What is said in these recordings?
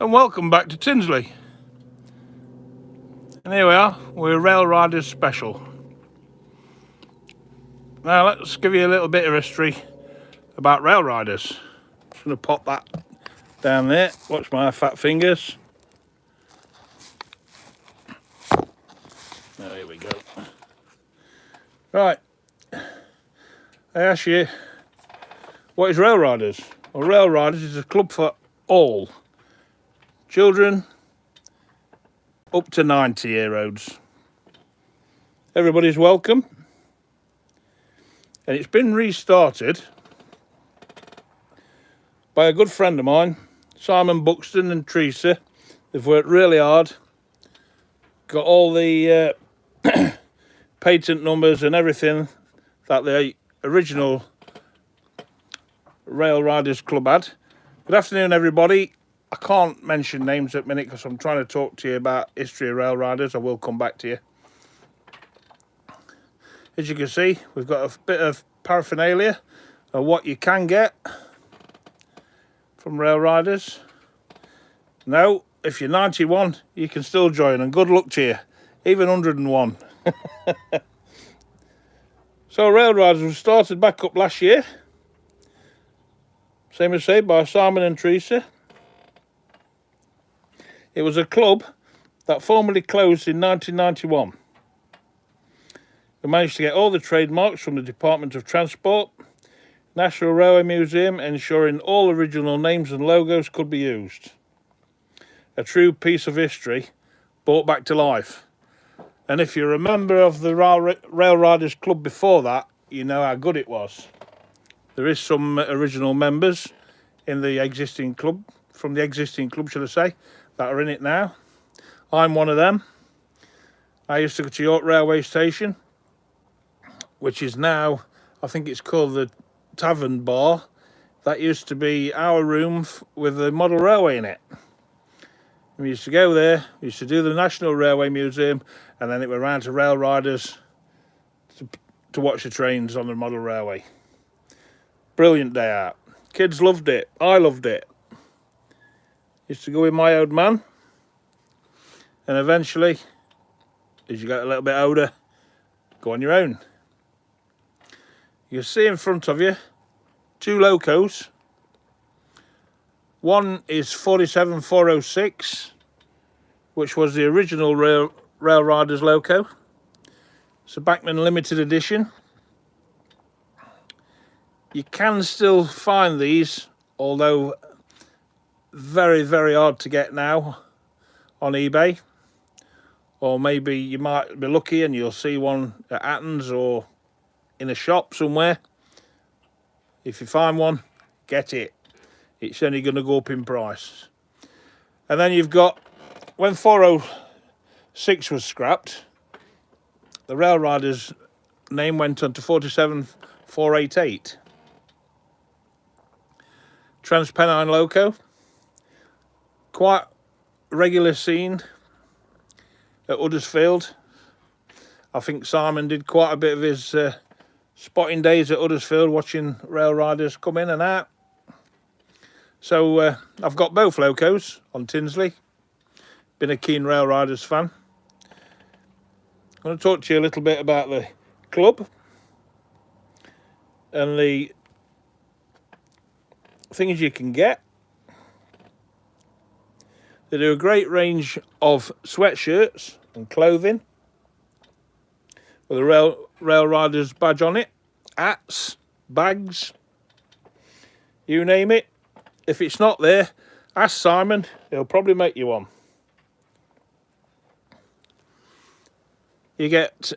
And welcome back to Tinsley. And here we are, we're Railriders special. Now let's give you a little bit of history about Railriders. Just going to pop that down there. Watch my fat fingers. Oh, here we go. Right. I ask you, what is Railriders? Well, Railriders is a club for all. Children up to 90-year-olds. Everybody's welcome. And it's been restarted by a good friend of mine, Simon Buxton and Teresa. They've worked really hard. Got all the patent numbers and everything that the original Railriders Club had. Good afternoon, everybody. I can't mention names at the minute because I'm trying to talk to you about history of Railriders. I will come back to you. As you can see, we've got a bit of paraphernalia of what you can get from Railriders. Now, if you're 91, you can still join, and good luck to you, even 101. So Railriders was started back up last year, same as say, by Simon and Teresa. It was a club that formally closed in 1991. We managed to get all the trademarks from the Department of Transport, National Railway Museum, ensuring all original names and logos could be used. A true piece of history brought back to life. And if you're a member of the Railriders Club before that, you know how good it was. There is some original members in the existing club, from the existing club, should I say, that are in it now. I'm one of them. I used to go to York Railway Station, which is now, I think it's called the Tavern Bar. That used to be our room with the model railway in it. We used to go there, we used to do the National Railway Museum, and then it went round to Railriders to watch the trains on the model railway. Brilliant day out. Kids loved it. I loved it. Used to go with my old man, and eventually, as you get a little bit older, go on your own. You see in front of you two locos. One is 47406, which was the original Railriders loco. It's a Bachmann limited edition. You can still find these, although very, very hard to get now on eBay. Or maybe you might be lucky and you'll see one at Attons or in a shop somewhere. If you find one, get it. It's only going to go up in price. And then you've got, when 406 was scrapped, the Railriders name went on to 47488. Transpennine loco, quite regular scene at Huddersfield. I think Simon did quite a bit of his spotting days at Huddersfield, watching Railriders come in and out. So I've got both locos on Tinsley. Been a keen Railriders fan. I'm going to talk to you a little bit about the club and the things you can get. They do a great range of sweatshirts and clothing with a Railriders badge on it, hats, bags, you name it. If it's not there, ask Simon, he'll probably make you one. You get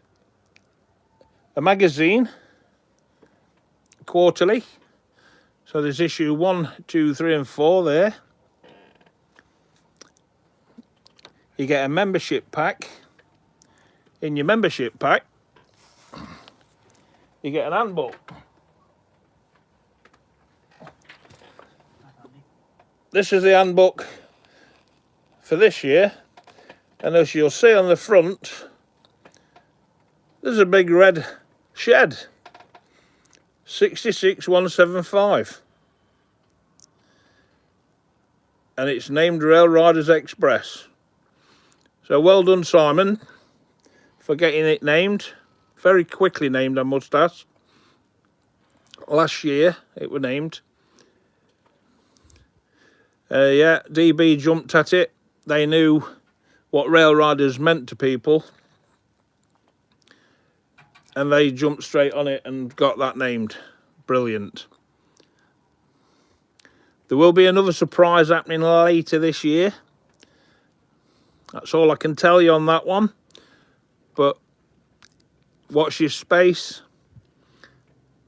a magazine quarterly. So there's issue 1, 2, 3 and 4 there. You get a membership pack. In your membership pack, you get an handbook. This is the handbook for this year, and as you'll see on the front, there's a big red shed, 66175. and it's named Railriders Express. So well done, Simon, for getting it named. Very quickly named, I must ask. Last year it was named. Yeah, DB jumped at it. They knew what Railriders meant to people, and they jumped straight on it and got that named. Brilliant. There will be another surprise happening later this year. That's all I can tell you on that one. But watch your space.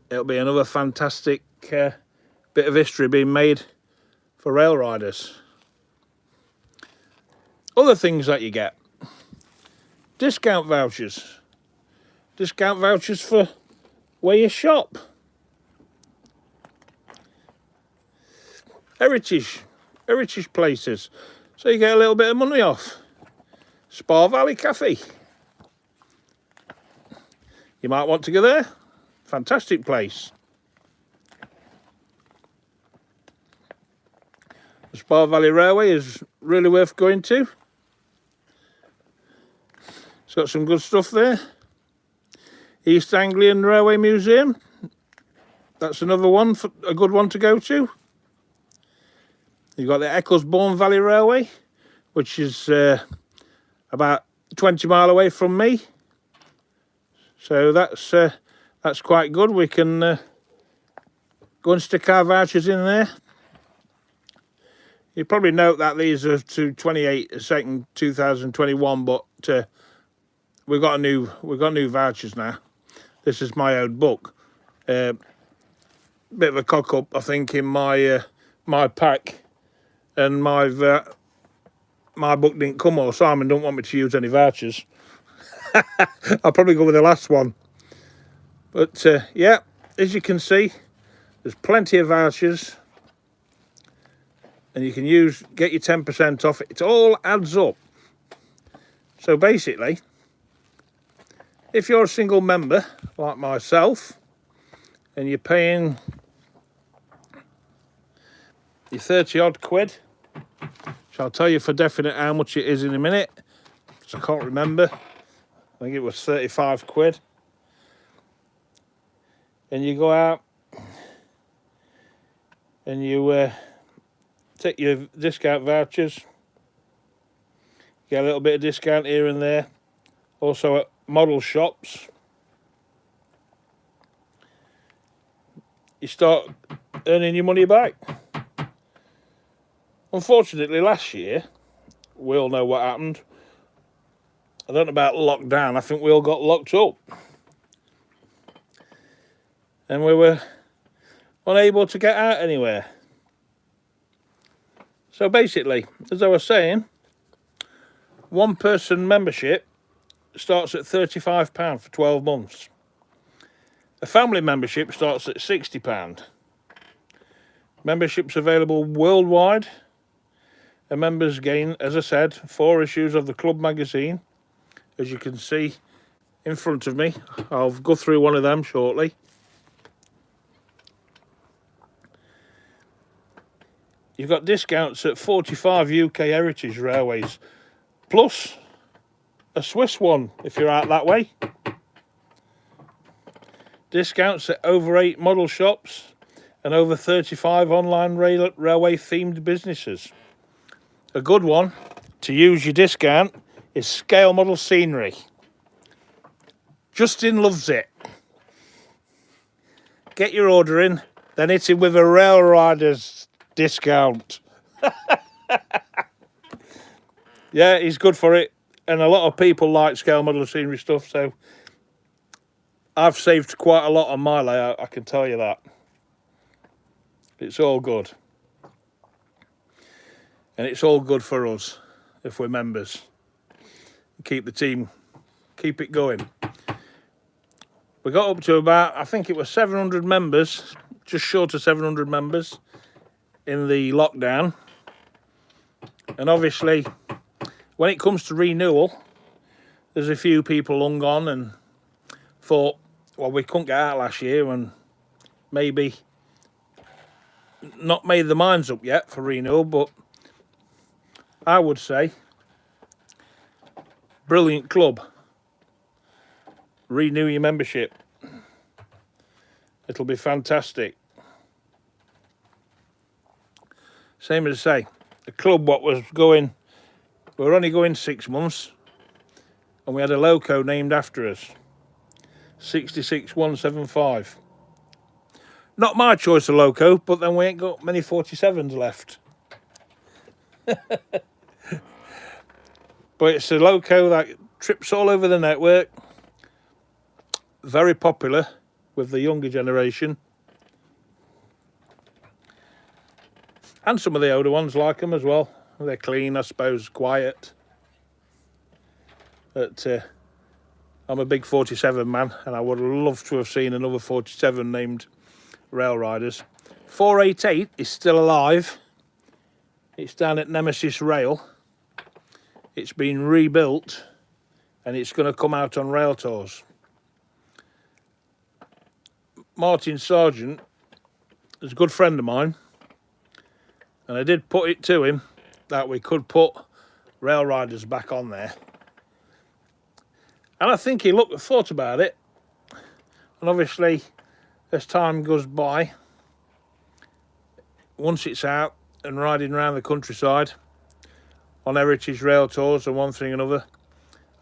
It'll be another fantastic bit of history being made for Railriders. Other things that you get. Discount vouchers. Discount vouchers for where you shop. Heritage places. So you get a little bit of money off. Spa Valley Cafe. You might want to go there. Fantastic place. The Spa Valley Railway is really worth going to. It's got some good stuff there. East Anglian Railway Museum. That's another one, a good one to go to. You've got the Ecclesbourne Valley Railway, which is about 20 mile away from me. So that's quite good. We can go and stick our vouchers in there. You probably note that these are to 28/2, 2021, but we've got new vouchers now. This is my own book. Bit of a cock up, I think, in my my pack, and my book didn't come, or Simon don't want me to use any vouchers. I'll probably go with the last one. But yeah, as you can see, there's plenty of vouchers, and you can get your 10% off. It all adds up. So basically, if you're a single member like myself and you're paying your 30 odd quid, which I'll tell you for definite how much it is in a minute, because I can't remember. I think it was 35 quid. And you go out and you take your discount vouchers, get a little bit of discount here and there. Also at model shops, you start earning your money back. Unfortunately, last year, we all know what happened. I don't know about lockdown. I think we all got locked up. And we were unable to get out anywhere. So basically, as I was saying, one person membership starts at £35 for 12 months. A family membership starts at £60. Memberships available worldwide. And members gain, as I said, 4 issues of the club magazine. As you can see in front of me, I'll go through one of them shortly. You've got discounts at 45 UK heritage railways, plus a Swiss one if you're out that way. Discounts at over 8 model shops and over 35 online railway themed businesses. A good one to use your discount is Scale Model Scenery. Justin loves it. Get your order in, then hit him with a Railriders discount. Yeah, he's good for it, and a lot of people like Scale Model Scenery stuff, so I've saved quite a lot on my layout, I can tell you that. It's all good. And it's all good for us if we're members. Keep the team, keep it going. We got up to about, I think it was 700 members, just short of 700 members in the lockdown. And obviously, when it comes to renewal, there's a few people hung on and thought, well, we couldn't get out last year and maybe not made their minds up yet for renewal, but I would say, brilliant club. Renew your membership. It'll be fantastic. Same as I say, the club what was going, we were only going 6 months, and we had a loco named after us, 66175. Not my choice of loco, but then we ain't got many 47s left. But it's a loco that trips all over the network, very popular with the younger generation. And some of the older ones like them as well. They're clean, I suppose, quiet. But I'm a big 47 man, and I would love to have seen another 47 named Railriders. 488 is still alive. It's down at Nemesis Rail. It's been rebuilt, and it's going to come out on rail tours. Martin Sargent is a good friend of mine, and I did put it to him that we could put Railriders back on there. And I think he thought about it, and obviously as time goes by, once it's out and riding around the countryside on heritage rail tours and one thing and another,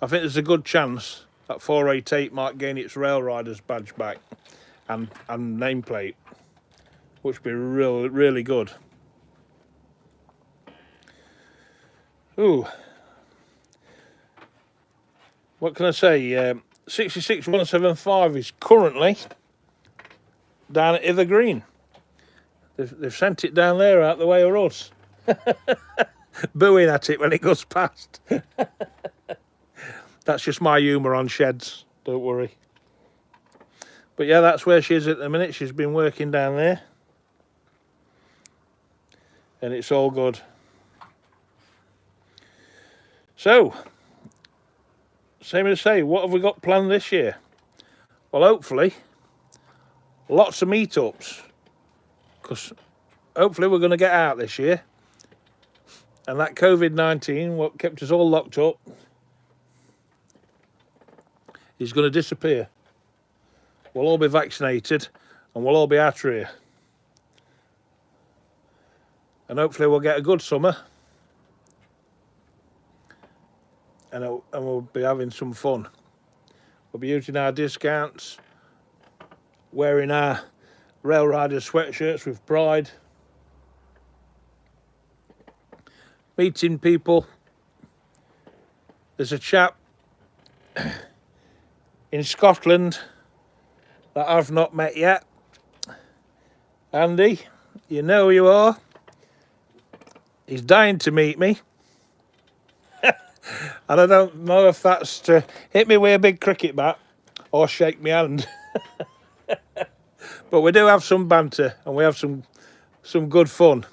I think there's a good chance that 488 might gain its Railriders badge back and nameplate, which would be really good. Ooh, what can I say? 66175 is currently down at Ither Green. They've sent it down there out the way of us, booing at it when it goes past. That's just my humour on sheds, don't worry. But yeah, that's where she is at the minute. She's been working down there, and it's all good. So, same as I say, what have we got planned this year? Well, hopefully, lots of meetups, because hopefully we're going to get out this year, and that COVID-19, what kept us all locked up, is going to disappear. We'll all be vaccinated, and we'll all be out here. And hopefully we'll get a good summer, and we'll be having some fun. We'll be using our discounts, wearing our Railrider sweatshirts with pride, meeting people. There's a chap in Scotland that I've not met yet. Andy, you know who you are. He's dying to meet me. And I don't know if that's to hit me with a big cricket bat or shake my hand. But we do have some banter, and we have some good fun.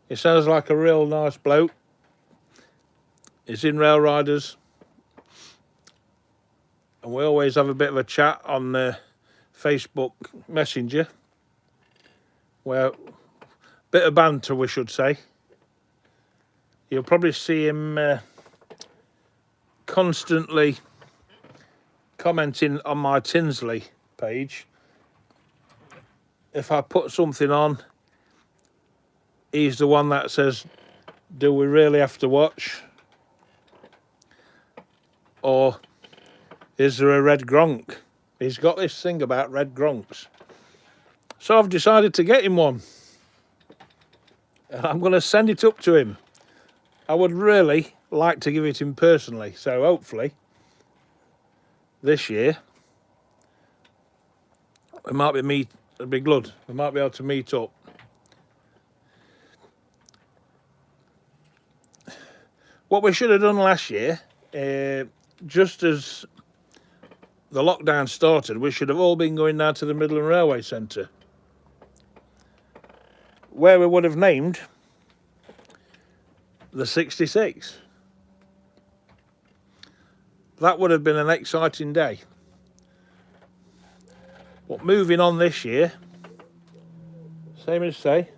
He sounds like a real nice bloke. He's in Railriders, and we always have a bit of a chat on Facebook Messenger. Well, bit of banter, we should say. You'll probably see him constantly commenting on my Tinsley page. If I put something on, he's the one that says, do we really have to watch? Or is there a red gronk? He's got this thing about red gronks. So I've decided to get him one. And I'm going to send it up to him. I would really like to give it him personally. So hopefully, this year, we might be it'd be good. We might be able to meet up. What we should have done last year, just as the lockdown started, we should have all been going down to the Midland Railway Centre, where we would have named the 66. That would have been an exciting day. But moving on this year, same as say,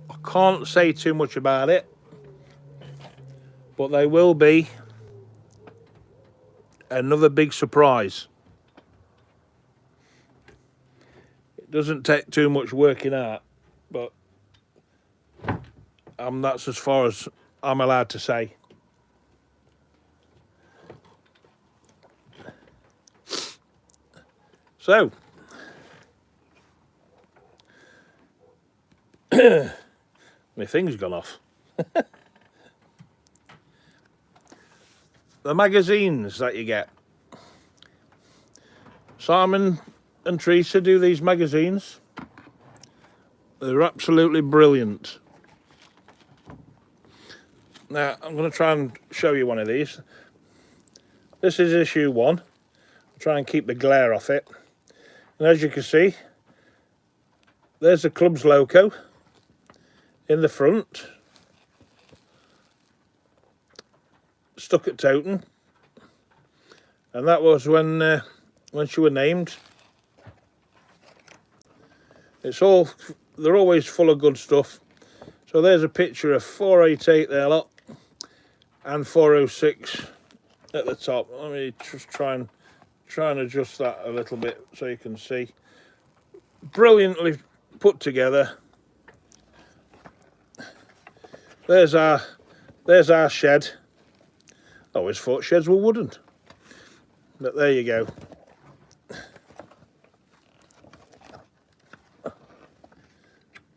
I can't say too much about it, but they will be another big surprise. It doesn't take too much working out, but that's as far as I'm allowed to say. So, my thing's gone off. The magazines that you get. Simon and Teresa do these magazines. They're absolutely brilliant. Now, I'm going to try and show you one of these. This is issue 1. I'll try and keep the glare off it. And as you can see, there's the club's logo in the front, stuck at Toten, and that was when she were named. They're always full of good stuff. So there's a picture of 488 there, lot, and 406 at the top. Let me just try and adjust that a little bit so you can see. Brilliantly put together. There's our shed. I always thought sheds were wooden, but there you go.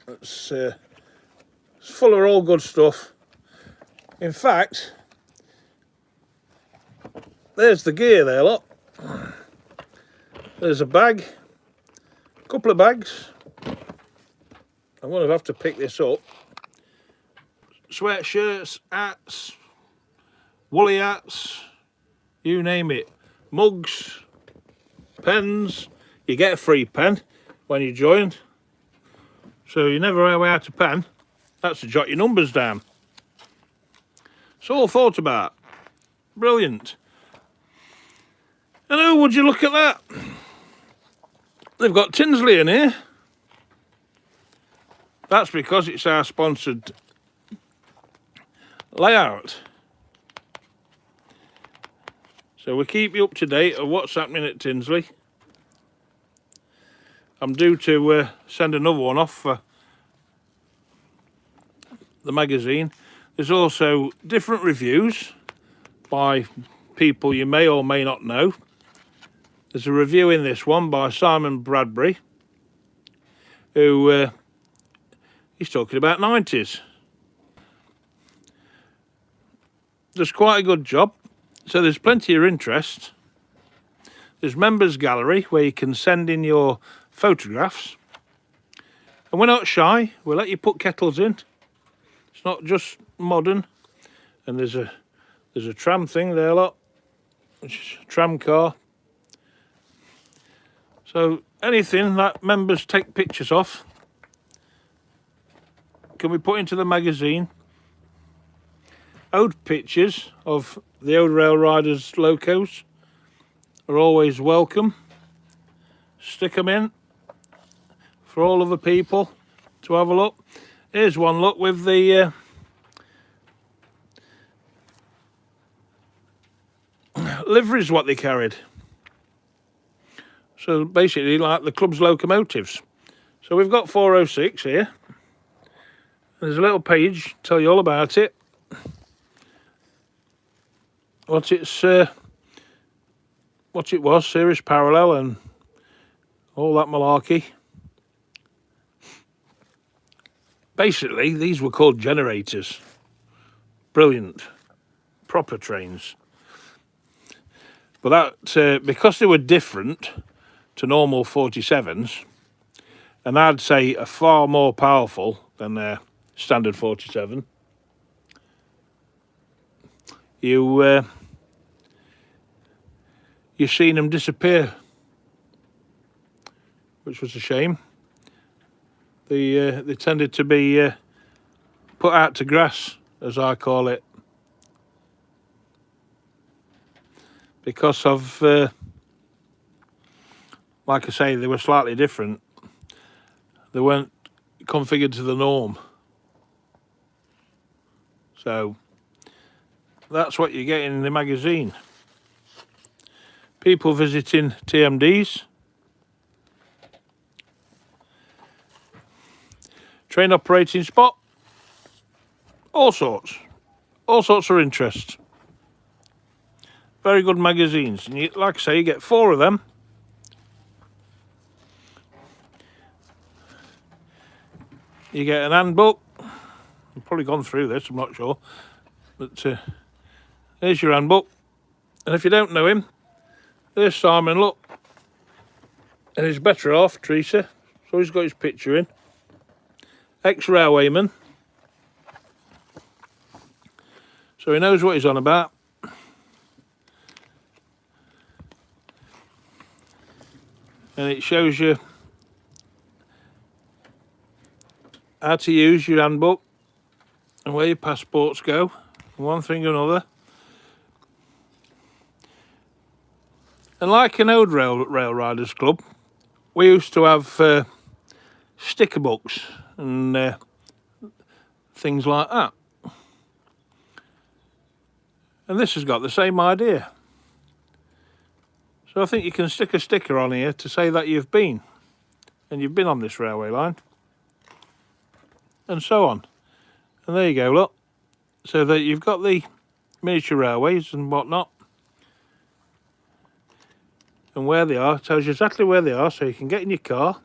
It's full of all good stuff. In fact, there's the gear there, look. There's a bag, a couple of bags. I'm going to have to pick this up. Sweatshirts, hats, woolly hats, you name it. Mugs, pens. You get a free pen when you join. So you never run out of pen. That's to jot your numbers down. It's all thought about. Brilliant. And oh, would you look at that? They've got Tinsley in here. That's because it's our sponsored layout. So we keep you up to date of what's happening at Tinsley. I'm due to send another one off for the magazine. There's also different reviews by people you may or may not know. There's a review in this one by Simon Bradbury, who he's talking about 90s. Does quite a good job. So there's plenty of interest. There's members gallery where you can send in your photographs, and we're not shy. We'll let you put kettles in. It's not just modern. And there's a tram thing there, lot, which is a tram car. So anything that members take pictures of can be put into the magazine. Old pictures of the old Railriders locos are always welcome. Stick them in for all other people to have a look. Here's one look with the liveries what they carried. So basically like the club's locomotives. So we've got 406 here. There's a little page tell you all about it. What it was, series parallel and all that malarkey. Basically, these were called generators. Brilliant, proper trains. But that because they were different to normal 47s, and I'd say are far more powerful than their standard 47. You've seen them disappear, which was a shame. They tended to be put out to grass, as I call it, because of, like I say, they were slightly different. They weren't configured to the norm. So that's what you get in the magazine. People visiting TMDs. Train operating spot. All sorts of interest. Very good magazines, and you, like I say, you get 4 of them. You get an handbook. I've probably gone through this, I'm not sure, but there's your handbook. And if you don't know him, there's Simon, look, and he's better off, Teresa, so he's got his picture in. Ex-railwayman, so he knows what he's on about. And it shows you how to use your handbook and where your passports go, one thing or another. And like an old Railriders club, we used to have sticker books and things like that. And this has got the same idea. So I think you can stick a sticker on here to say that you've been, and you've been on this railway line, and so on. And there you go, look. So that you've got the miniature railways and whatnot, and where they are. It tells you exactly where they are, so you can get in your car,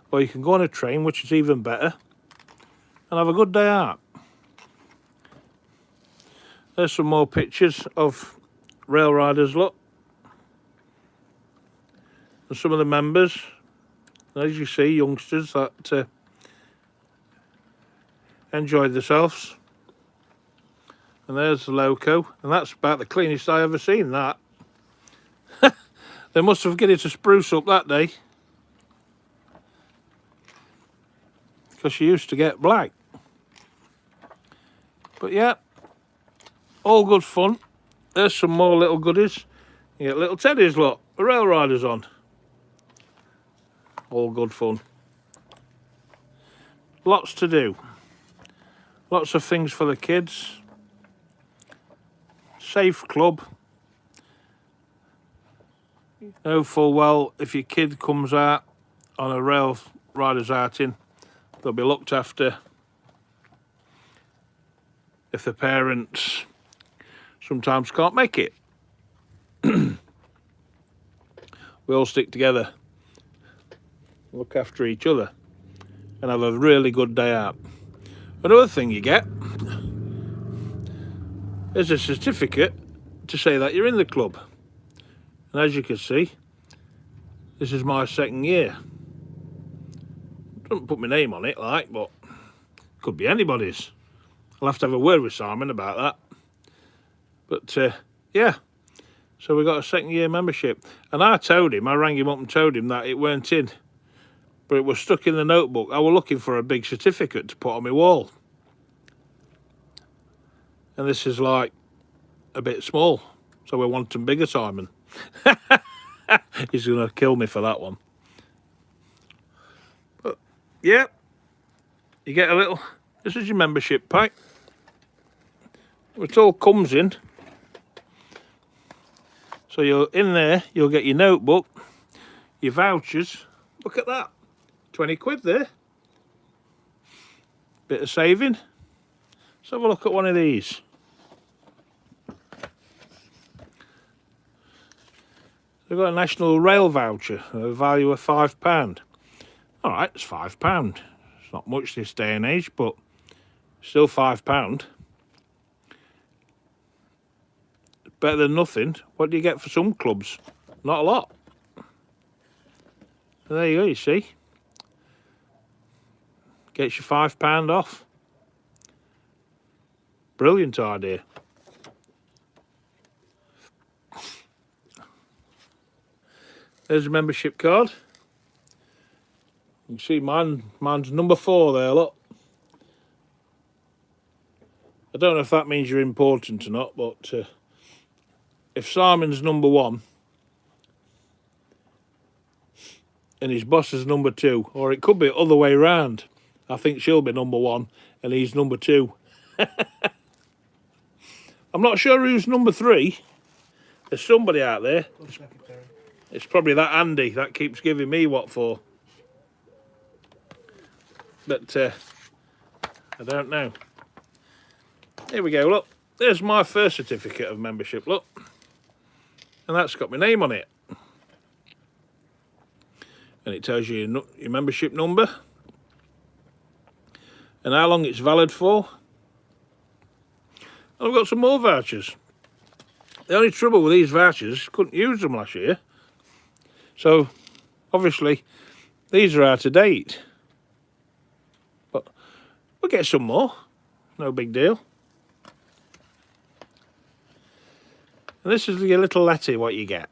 or you can go on a train, which is even better, and have a good day out. There's some more pictures of Railriders, look. And some of the members, as you see, youngsters that enjoyed themselves. And there's the loco, and that's about the cleanest I ever seen, that. They must have given it a spruce up that day, because she used to get black. But yeah, all good fun. There's some more little goodies. You get little teddies, look, the Railriders on. All good fun. Lots to do. Lots of things for the kids. Safe club. You know full well if your kid comes out on a Railriders outing, they'll be looked after. If the parents sometimes can't make it, we all stick together, look after each other, and have a really good day out. Another thing you get is a certificate to say that you're in the club. And as you can see, this is my 2nd year. Don't put my name on it, like, but could be anybody's. I'll have to have a word with Simon about that. But yeah, so we got a 2nd year membership. And I rang him up and told him that it weren't in, but it was stuck in the notebook. I was looking for a big certificate to put on my wall. And this is like a bit small, so we want them bigger, Simon. He's going to kill me for that one. But yeah, you get a little, this is your membership pack. It all comes in. So you're in there, you'll get your notebook, your vouchers. Look at that, 20 quid there. Bit of saving. Let's have a look at one of these. They've got a National Rail voucher, a value of £5. All right, it's £5. It's not much this day and age, but still £5. Better than nothing. What do you get for some clubs? Not a lot. So there you go, you see. Gets you £5 off. Brilliant idea. There's a membership card. You can see mine's number 4 there, look. I don't know if that means you're important or not, but if Simon's number 1 and his boss is number 2, or it could be the other way round. I think she'll be number 1 and he's number 2. I'm not sure who's number 3. There's somebody out there. It's probably that Andy that keeps giving me what for. But I don't know. Here we go, look. There's my first certificate of membership, look. And that's got my name on it. And it tells you your membership number. And how long it's valid for. And I've got some more vouchers. The only trouble with these vouchers, couldn't use them last year. So, obviously, these are out of date. But we'll get some more. No big deal. And this is your little letter what you get.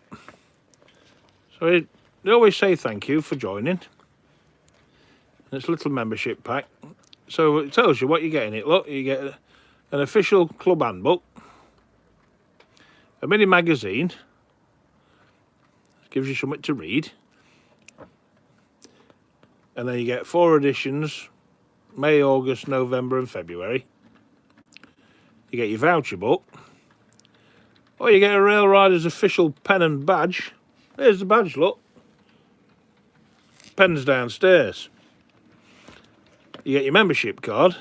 So they always say thank you for joining. And it's a little membership pack. So it tells you what you get in it. Look, you get an official club handbook, a mini magazine, gives you something to read, and then you get 4 editions, May, August, November and February. You get your voucher book, or you get a Railriders official pen and badge. There's the badge, look. Pen's downstairs. You get your membership card,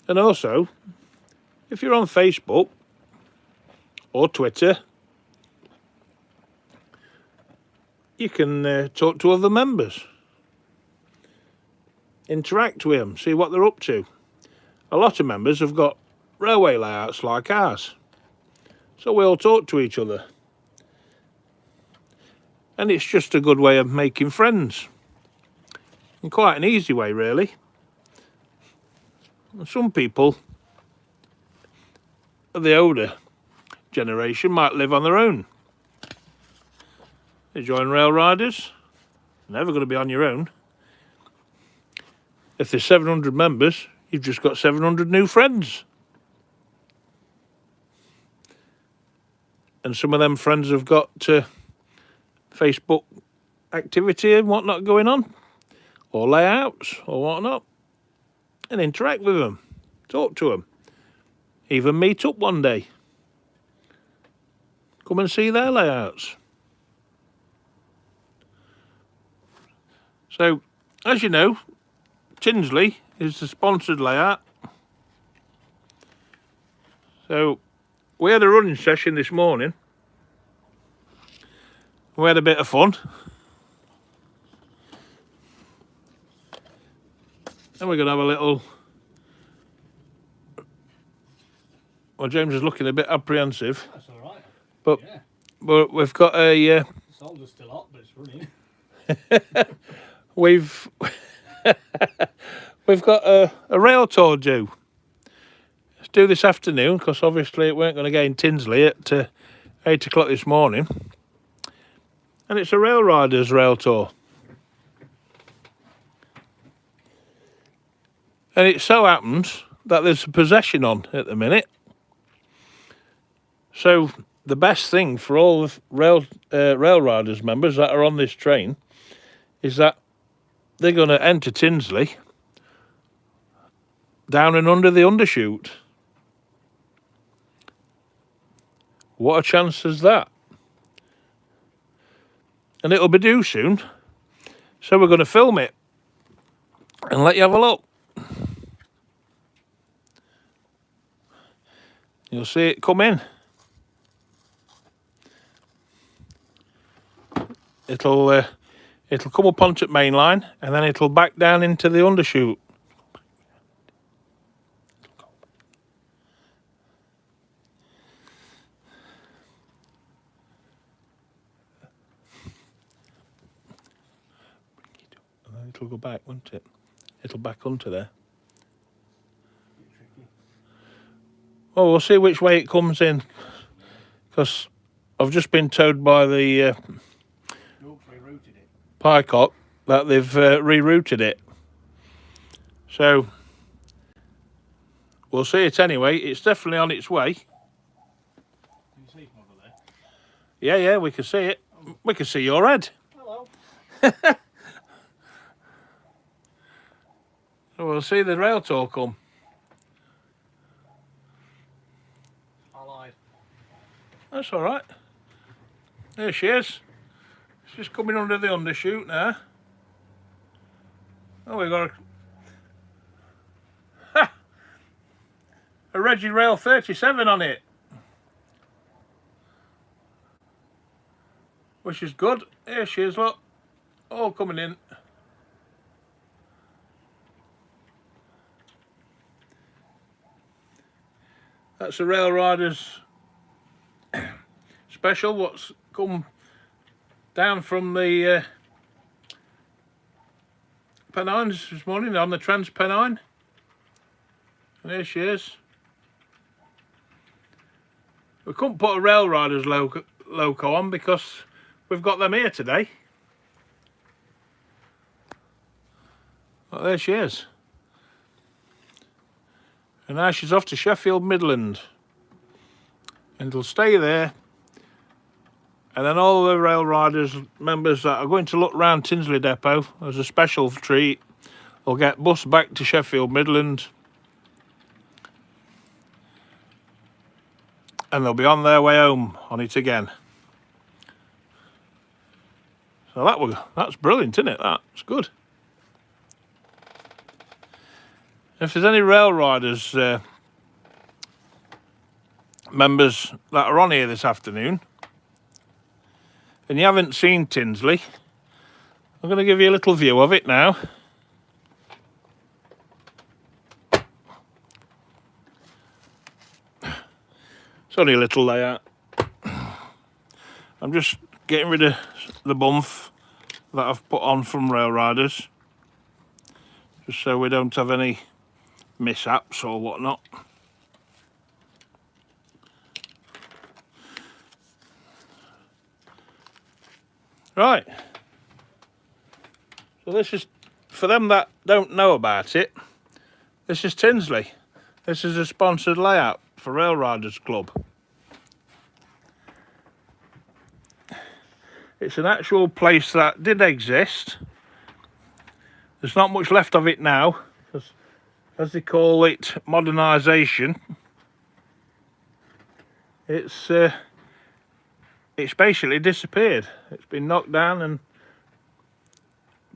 and also, if you're on Facebook or Twitter, you can talk to other members, interact with them, see what they're up to. A lot of members have got railway layouts like ours, so we all talk to each other. And it's just a good way of making friends. And quite an easy way, really. And some people of the older generation might live on their own. They join Railriders. Never going to be on your own. If there's 700 members, you've just got 700 new friends. And some of them friends have got Facebook activity and whatnot going on, or layouts or whatnot, and interact with them, talk to them, even meet up one day, come and see their layouts. So, as you know, Tinsley is the sponsored layout. So, we had a running session this morning. We had a bit of fun. And we're going to have a little... Well, James is looking a bit apprehensive. That's all right. But, yeah. But we've got a... The solder's still hot, but it's running. we've got a rail tour due. Let's do this afternoon, because obviously it weren't going to get in Tinsley at 8 o'clock this morning. And it's a Railriders rail tour. And it so happens that there's a possession on at the minute. So the best thing for all the Railriders members that are on this train is that they're going to enter Tinsley down and under the undershoot. What a chance is that? And it'll be due soon, so we're going to film it and let you have a look. You'll see it come in. It'll come up onto the main line, and then it'll back down into the undershoot. And then it'll go back, won't it? It'll back onto there. Well, we'll see which way it comes in, because I've just been told by the Pycock that they've rerouted it. So we'll see it anyway. It's definitely on its way. Can you see from over there? Yeah, we can see it. We can see your head. Hello. So we'll see the rail tour come. That's all right. There she is. She's just coming under the undershoot now. Oh, we've got a Reggie Rail 37 on it, which is good. Here she is, look, all coming in. That's a Railriders special, what's come down from the Pennines this morning on the Trans-Pennine. And there she is. We couldn't put a Railriders loco on because we've got them here today. Well, there she is. And now she's off to Sheffield Midland. And it'll stay there. And then all the Railriders members that are going to look round Tinsley Depot as a special treat will get bused back to Sheffield Midland. And they'll be on their way home on it again. So that's brilliant, isn't it? That's good. If there's any Railriders members that are on here this afternoon and you haven't seen Tinsley, I'm going to give you a little view of it now. It's only a little layout. I'm just getting rid of the bump that I've put on from Railriders, just so we don't have any mishaps or whatnot. Right, so this is, for them that don't know about it, this is Tinsley. This is a sponsored layout for Railriders Club. It's an actual place that did exist. There's not much left of it now, because as they call it, modernisation. It's basically disappeared. It's been knocked down and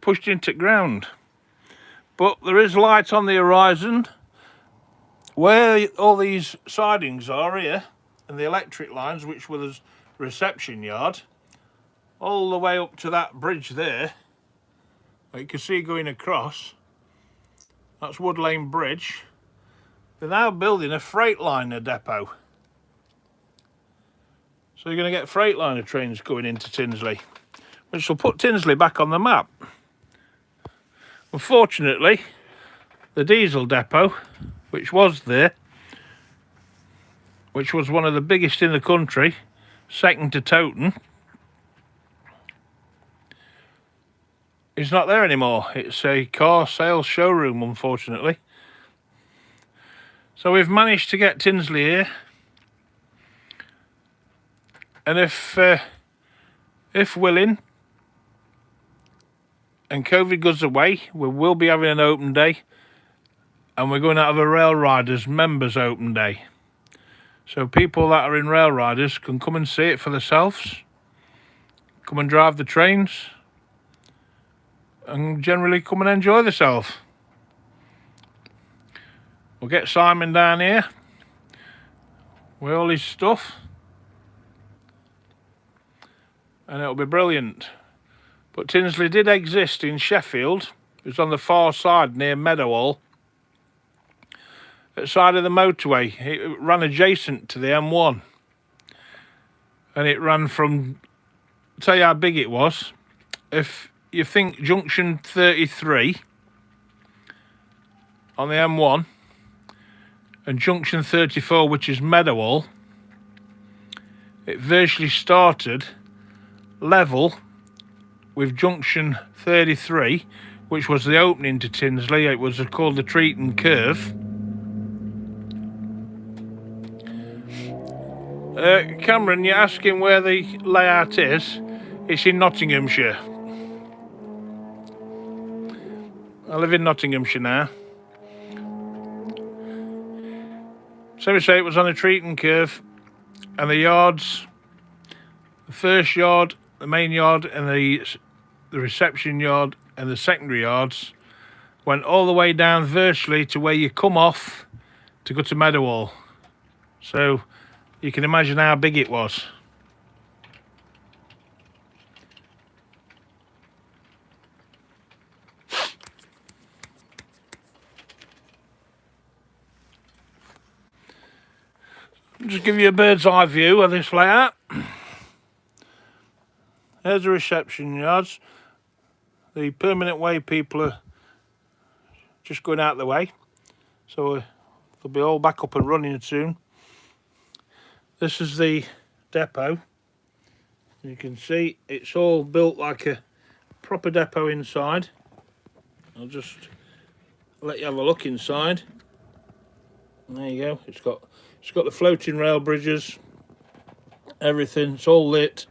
pushed into ground. But there is light on the horizon. Where all these sidings are here, and the electric lines, which were the reception yard, all the way up to that bridge there, that you can see going across, that's Wood Lane Bridge. They're now building a Freightliner depot. So you're going to get Freightliner trains going into Tinsley, which will put Tinsley back on the map. Unfortunately, the diesel depot, which was there, which was one of the biggest in the country, second to Toton, is not there anymore. It's a car sales showroom, unfortunately. So we've managed to get Tinsley here, and if willing and COVID goes away, we will be having an open day, and we're going to have a Railriders members open day. So people that are in Railriders can come and see it for themselves, come and drive the trains, and generally come and enjoy themselves. We'll get Simon down here with all his stuff, and it'll be brilliant. But Tinsley did exist in Sheffield. It was on the far side near Meadowhall, at the side of the motorway. It ran adjacent to the M1, and it ran from, I'll tell you how big it was. If you think junction 33 on the M1 and junction 34, which is Meadowhall, it virtually started level with junction 33, which was the opening to Tinsley. It was called the Treaton Curve. Cameron, you're asking where the layout is. It's in Nottinghamshire. I live in Nottinghamshire now. So we say it was on a Treaton Curve, and the yards first yard, the main yard, and the reception yard and the secondary yards went all the way down virtually to where you come off to go to Meadowhall. So you can imagine how big it was. Just give you a bird's eye view of this layout. There's the reception yards. The permanent way people are just going out of the way, so they'll be all back up and running soon. This is the depot. You can see it's all built like a proper depot inside. I'll just let you have a look inside. There you go. It's got the floating rail bridges, everything. It's all lit,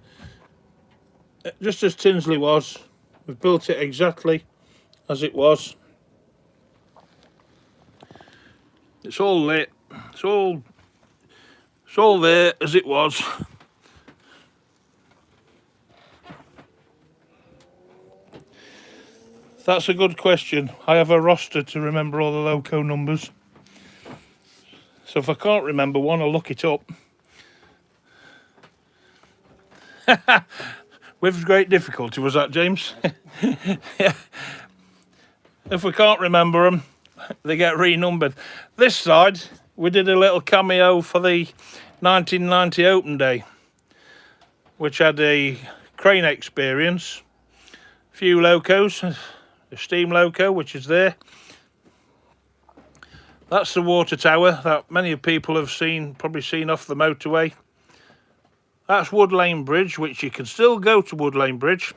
just as Tinsley was. We've built it exactly as it was. It's all lit. It's all there as it was. That's a good question. I have a roster to remember all the loco numbers. So if I can't remember one, I'll look it up. With great difficulty, was that, James? Yeah. If we can't remember them, they get renumbered. This side, we did a little cameo for the 1990 Open Day, which had a crane experience, a few locos, a steam loco, which is there. That's the water tower that many people have probably seen off the motorway. That's Wood Lane Bridge, which you can still go to Wood Lane Bridge.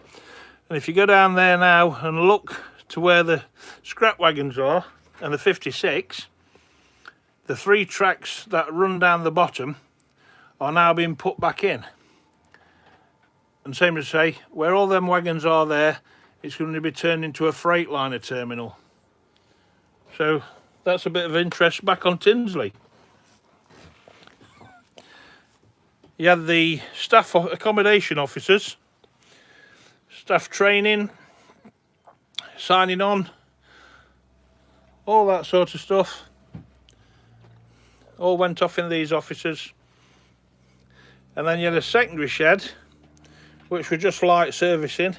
And if you go down there now and look to where the scrap wagons are and the 56, the 3 tracks that run down the bottom are now being put back in. And same as say, where all them wagons are there, it's going to be turned into a Freightliner terminal. So that's a bit of interest back on Tinsley. You had the staff accommodation officers, staff training, signing on, all that sort of stuff. All went off in these offices. And then you had a secondary shed, which were just light servicing,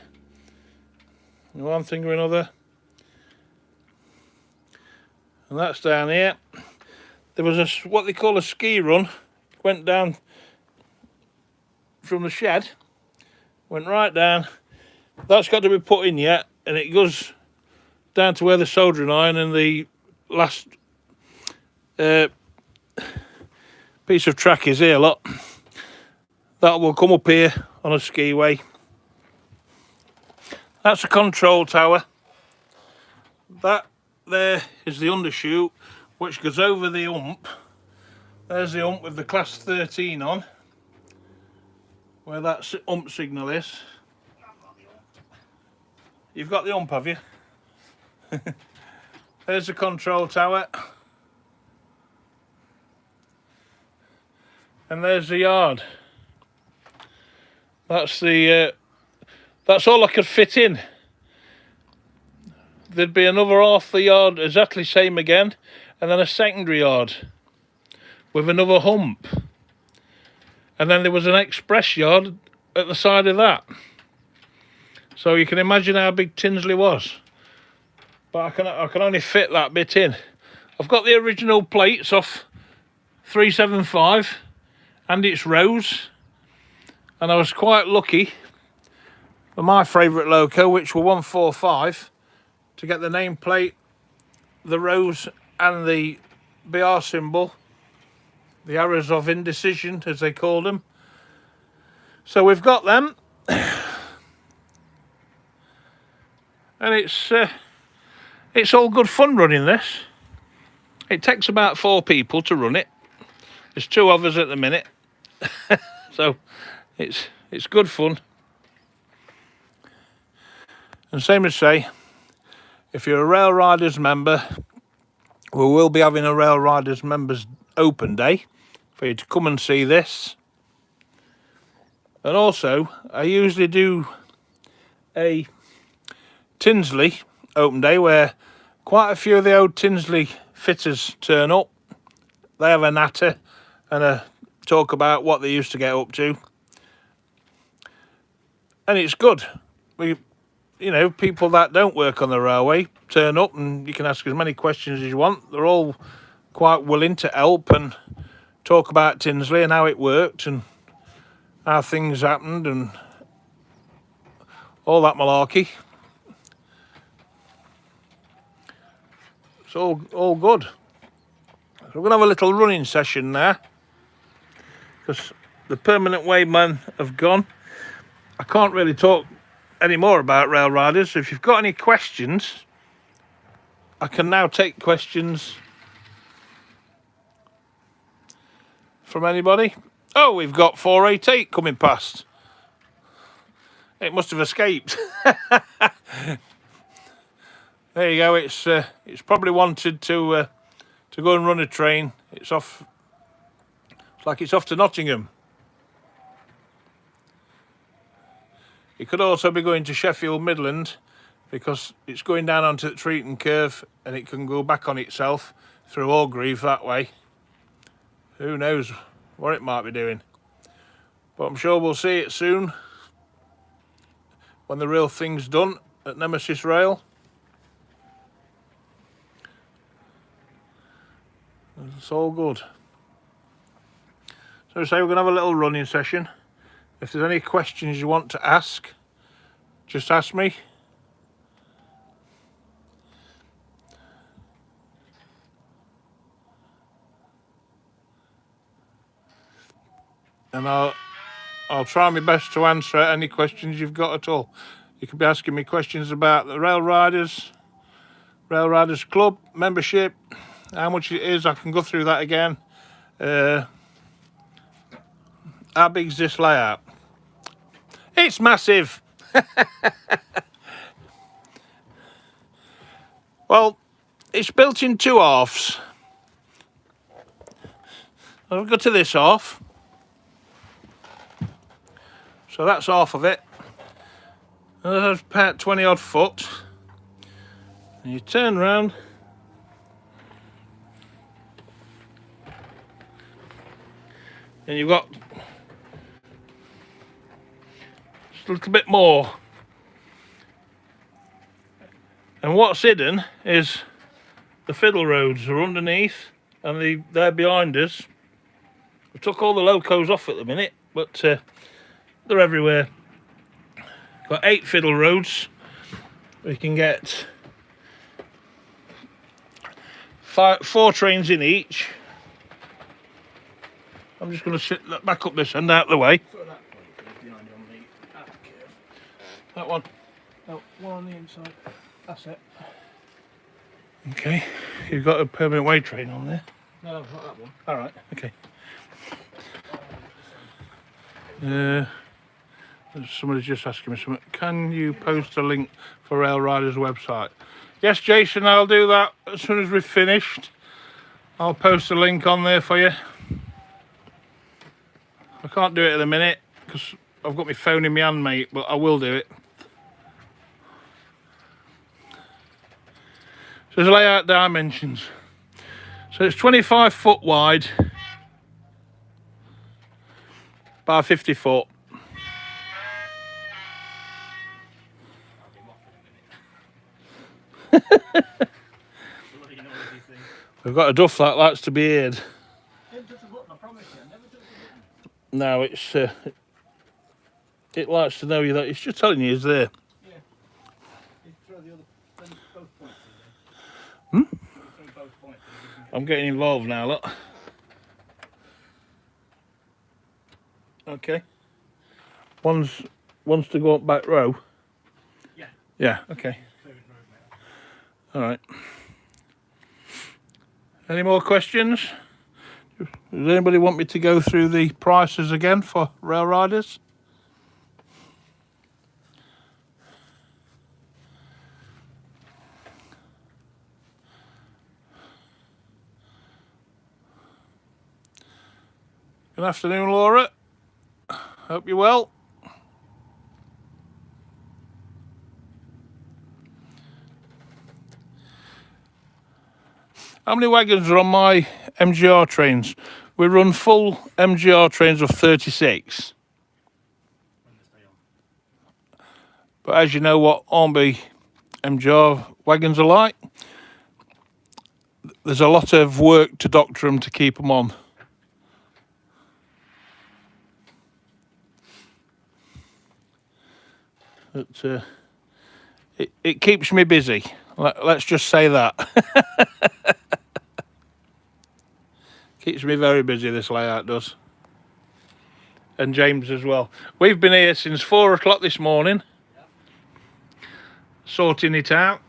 one thing or another. And that's down here. There was what they call a ski run. Went down from the shed, went right down. That's got to be put in yet, and it goes down to where the soldering iron and the last piece of track is here. Look, that will come up here on a skiway. That's a control tower. That there is the undershoot, which goes over the hump. There's the hump with the class 13 on, where that hump signal is. You've got the hump, have you? There's the control tower. And there's the yard. That's all I could fit in. There'd be another half the yard exactly same again, and then a secondary yard with another hump. And then there was an express yard at the side of that. So you can imagine how big Tinsley was. But I can only fit that bit in. I've got the original plates off 375 and its rows. And I was quite lucky for my favourite loco, which were 145, to get the nameplate, the rows and the BR symbol, the arrows of indecision as they called them. So we've got them. And it's all good fun running this. It takes about 4 people to run it. There's 2 of us at the minute. So it's good fun. And same as say, if you're a Railriders member, we will be having a Railriders members open day for you to come and see this. And also, I usually do a Tinsley open day where quite a few of the old Tinsley fitters turn up. They have a natter and a talk about what they used to get up to. And it's good. People that don't work on the railway turn up and you can ask as many questions as you want. They're all quite willing to help and talk about Tinsley and how it worked and how things happened and all that malarkey. It's all good. So we're going to have a little running session now because the permanent waymen have gone. I can't really talk any more about Railriders. So if you've got any questions, I can now take questions from anybody. Oh, we've got 488 coming past. It must have escaped. There you go. It's probably wanted to go and run a train. It's off. It's like it's off to Nottingham. It could also be going to Sheffield Midland because it's going down onto the Treaton Curve and it can go back on itself through Orgreave that way. Who knows what it might be doing. But I'm sure we'll see it soon when the real thing's done at Nemesis Rail. It's all good. So we're going to have a little running session. If there's any questions you want to ask, just ask me. And I'll try my best to answer any questions you've got at all. You could be asking me questions about the Railriders Club membership, how much it is. I can go through that again. How big's this layout? It's massive. Well, it's built in two halves. I'll go to this half. So that's half of it. And that's about 20 odd foot. And you turn round. And you've got just a little bit more. And what's hidden is the fiddle roads are underneath and they're behind us. We took all the locos off at the minute, but they're everywhere. Got 8 fiddle roads. We can get 4 trains in each. I'm just going to back up this end out of the way. That one. No, one on the inside. That's it. Okay, you've got a permanent way train on there. No, not that one. All right. Okay. Somebody's just asking me something. Can you post a link for Railriders website? Yes, Jason, I'll do that as soon as we've finished. I'll post a link on there for you. I can't do it at the minute because I've got my phone in my hand, mate, but I will do it. So there's layout dimensions. So it's 25 foot wide by 50 foot. We've got a duff that likes to be heard. No, it likes to know you that it's just telling you it's there. Yeah. You throw the other both points in there. Hmm? Throw both points in. I'm getting involved now, look. Okay. One's to go up back row. Yeah. Yeah, okay. All right. Any more questions? Does anybody want me to go through the prices again for Railriders? Good afternoon, Laura. Hope you're well. How many wagons are on my MGR trains? We run full MGR trains of 36. But as you know what Hornby MGR wagons are like, there's a lot of work to doctor them to keep them on. But it keeps me busy. Let's just say that. Keeps me very busy, this layout does. And James as well. We've been here since 4 o'clock this morning. Sorting it out.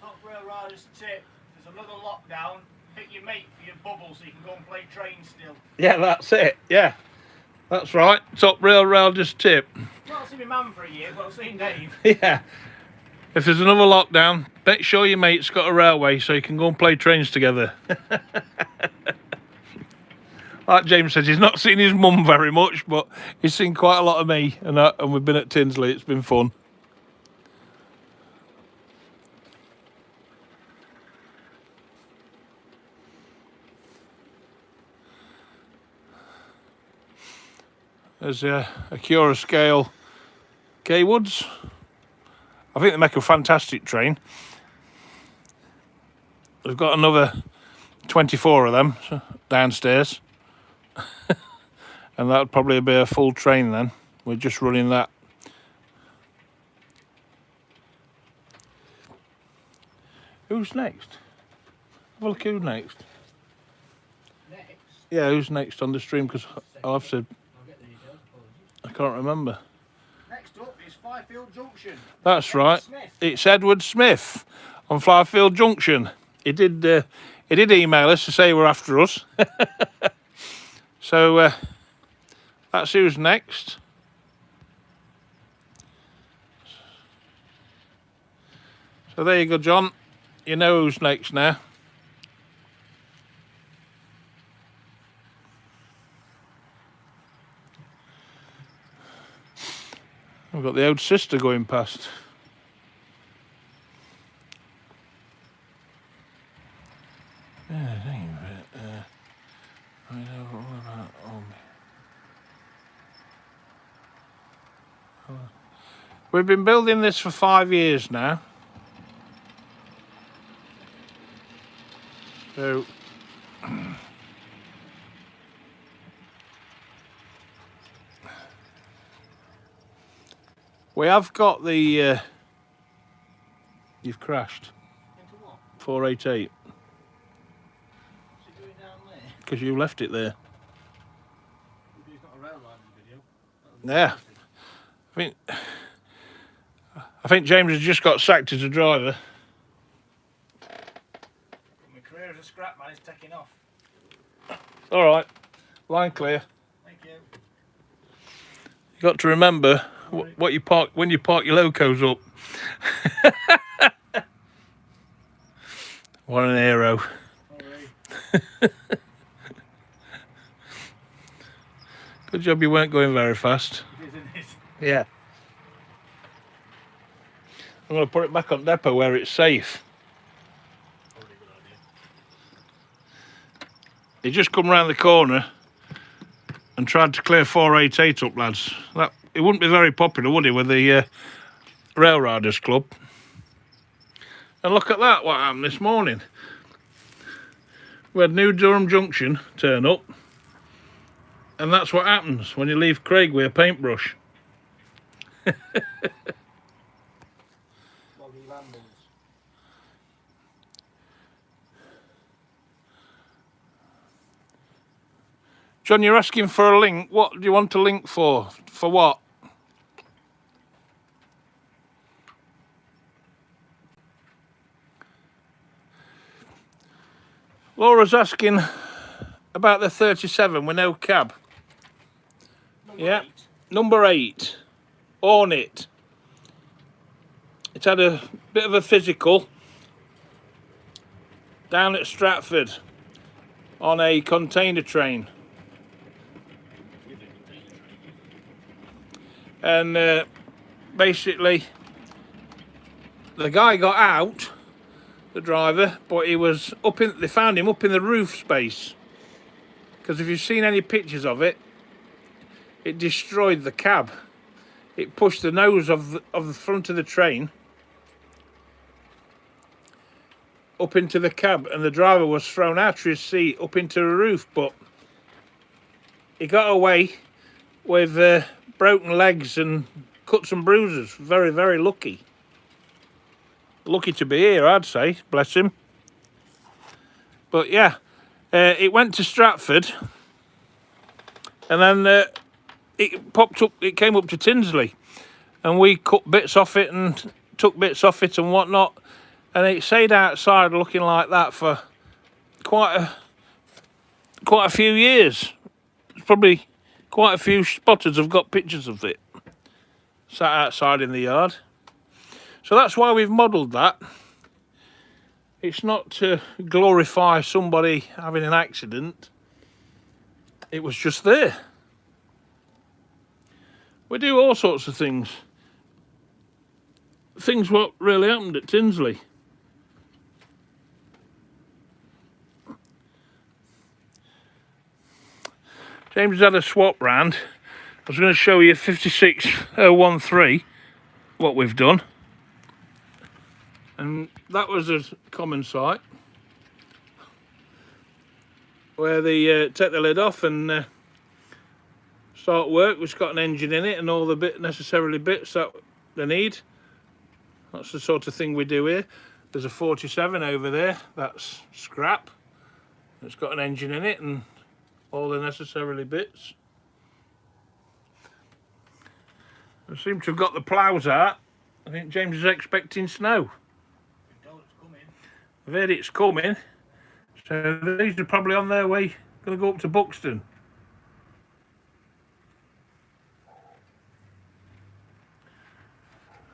Top Railriders tip, there's another lockdown. Pick your mate for your bubble so you can go and play train still. Yeah, that's it. Yeah, that's right. Top Railriders tip. Well, I've seen my mum for a year, but I've seen Dave. Yeah. If there's another lockdown, make sure your mate's got a railway so you can go and play trains together. Like James says, he's not seen his mum very much, but he's seen quite a lot of me, and we've been at Tinsley. It's been fun. There's a Cura scale K-Woods. I think they make a fantastic train. We've got another 24 of them downstairs. And that would probably be a full train then. We're just running that. Who's next? Have a look who's next. Next? Yeah, who's next on the stream? Because I'll have to... I'll get the details, apologies. I can't remember. Next up is Fifield Junction. That's right. Smith. It's Edward Smith on Flyfield Junction. He did email us to say we're after us. So that's who's next. So there you go, John. You know who's next now. We've got the old sister going past. We've been building this for 5 years now. So we have got the you've crashed. Into what? 488 What's it doing down there? because you left it there. It's not a Railriders video. Yeah. I think James has just got sacked as a driver. My career as a scrap man is taking off. All right, line clear. Thank you. You got to remember what you park when you park your locos up. What an hero! Alright. Good job you weren't going very fast. It is, isn't it? Yeah. I'm going to put it back on depot where it's safe. Probably a good idea. He just come round the corner and tried to clear 488 up, lads. It wouldn't be very popular, would it, with the Railriders Club? And look at that, what happened this morning. We had New Durham Junction turn up, and that's what happens when you leave Craig with a paintbrush. Loggy landings. John, you're asking for a link. What do you want a link for? For what? Laura's asking about the 37 with no cab. Number 8. Number 8. Ornit. It's had a bit of a physical down at Stratford on a container train. and basically the guy got out, the driver, but he was up in. They found him up in the roof space, because if you've seen any pictures of it, it destroyed the cab. It pushed the nose of the front of the train up into the cab, and the driver was thrown out of his seat up into the roof, but he got away with broken legs and cuts and bruises. Very, very lucky. Lucky to be here, I'd say. Bless him. But yeah, it went to Stratford, and then it popped up. It came up to Tinsley, and we cut bits off it and took bits off it and whatnot, and it stayed outside looking like that for quite a few years. It's probably quite a few spotters have got pictures of it sat outside in the yard. So that's why we've modelled that. It's not to glorify somebody having an accident. It was just there. We do all sorts of things. Things what really happened at Tinsley. James had a swap round. I was going to show you 56013, what we've done. And that was a common site where they take the lid off and start work, which got an engine in it and all the necessarily bits that they need. That's the sort of thing we do here. There's a 47 over there, that's scrap. It's got an engine in it and all the necessarily bits. I seem to have got the ploughs out. I think James is expecting snow. I've heard it's coming. So these are probably on their way, going to go up to Buxton.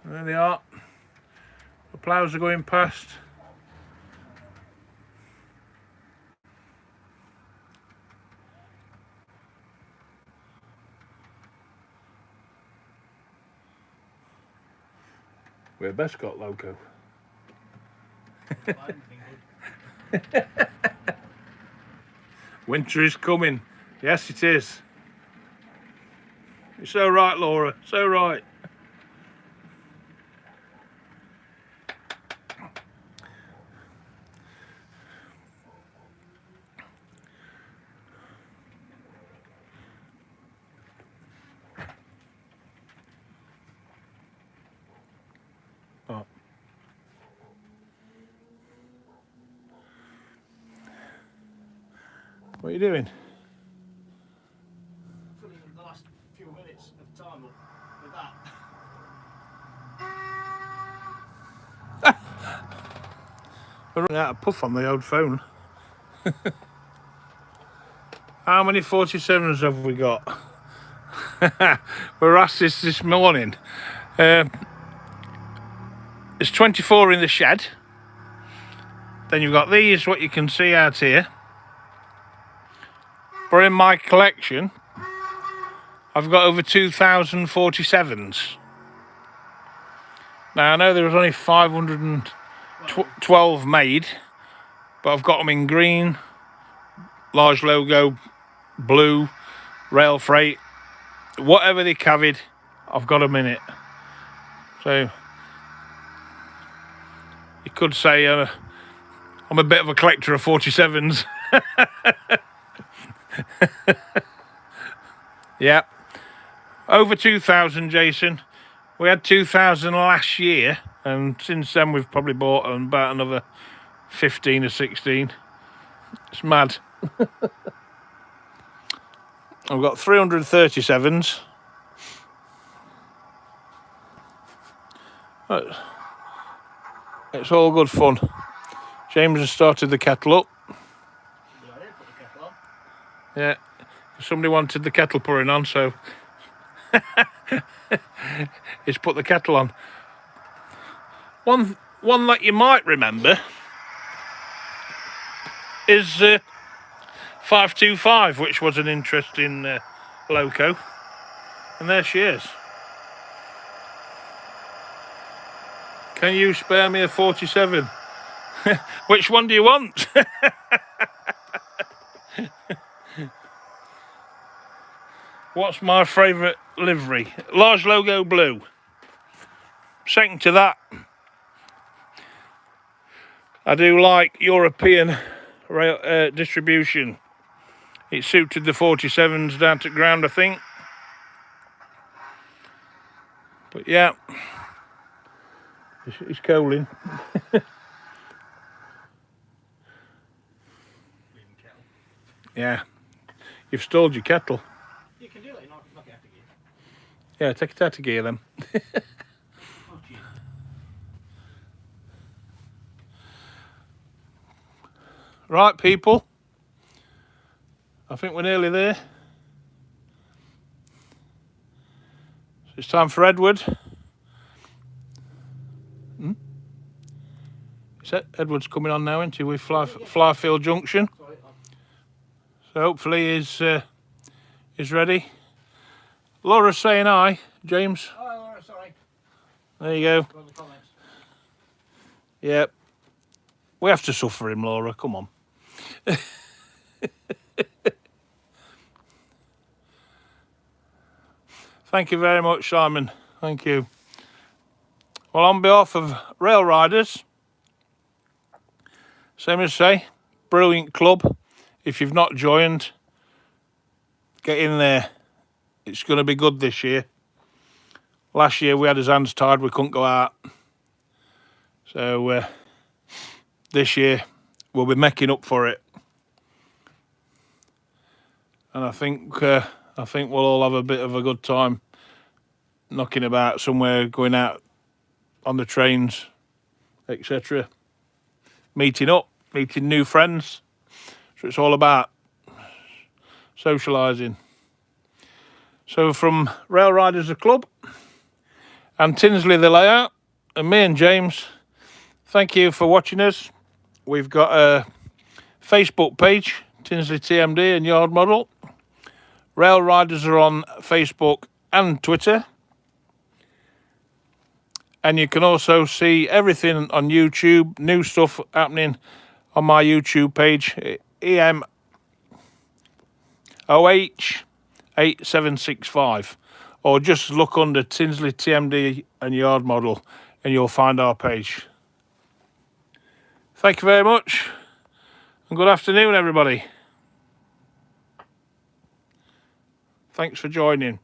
And there they are. The ploughs are going past. We're Bescott loco. Winter is coming. Yes, it is. You're so right, Laura. So right. Oh. What are you doing? Filling the last few minutes of time up with that. We're running out of puff on the old phone. How many 47s have we got? We were asked this morning. There's 24 in the shed. Then you've got these, what you can see out here. But in my collection, I've got over 2,000 47s. Now I know there was only 512 made, but I've got them in green, large logo, blue, rail freight, whatever they carried, I've got them in it. So you could say I'm a bit of a collector of 47s. Yeah, over 2,000, Jason. We had 2,000 last year, and since then we've probably bought about another 15 or 16. It's mad. I've got 337s. But it's all good fun. James has started the kettle up. Yeah, somebody wanted the kettle pouring on, so he's put the kettle on. One that you might remember is 525, which was an interesting loco, and there she is. Can you spare me a 47? Which one do you want? What's my favourite livery? Large logo blue. Second to that, I do like European rail distribution. It suited the 47s down to ground, I think. But yeah, it's coaling. Yeah, you've stalled your kettle. You can do it, knock it out of gear. Yeah, take it out of gear then. Right, people. I think we're nearly there. So it's time for Edward. Edward's coming on now, isn't he, with Flyfield Junction. So hopefully he's ready. Laura's saying hi, James. Oh, Laura, sorry. There you go. Got the comments. Yep. We have to suffer him, Laura. Come on. Thank you very much, Simon. Thank you. Well, on behalf of Railriders, same as say, brilliant club. If you've not joined, get in there. It's going to be good this year. Last year we had his hands tied, we couldn't go out. So this year we'll be making up for it. And I think we'll all have a bit of a good time knocking about somewhere, going out on the trains, etc. Meeting up, meeting new friends. So it's all about socialising. So from Railriders the club and Tinsley the layout, and me and James, thank you for watching us. We've got a Facebook page, Tinsley TMD and Yard Model. Railriders are on Facebook and Twitter. And you can also see everything on YouTube, new stuff happening on my YouTube page, EMOH8765. Or just look under Tinsley TMD and Yard Model and you'll find our page. Thank you very much and good afternoon, everybody. Thanks for joining.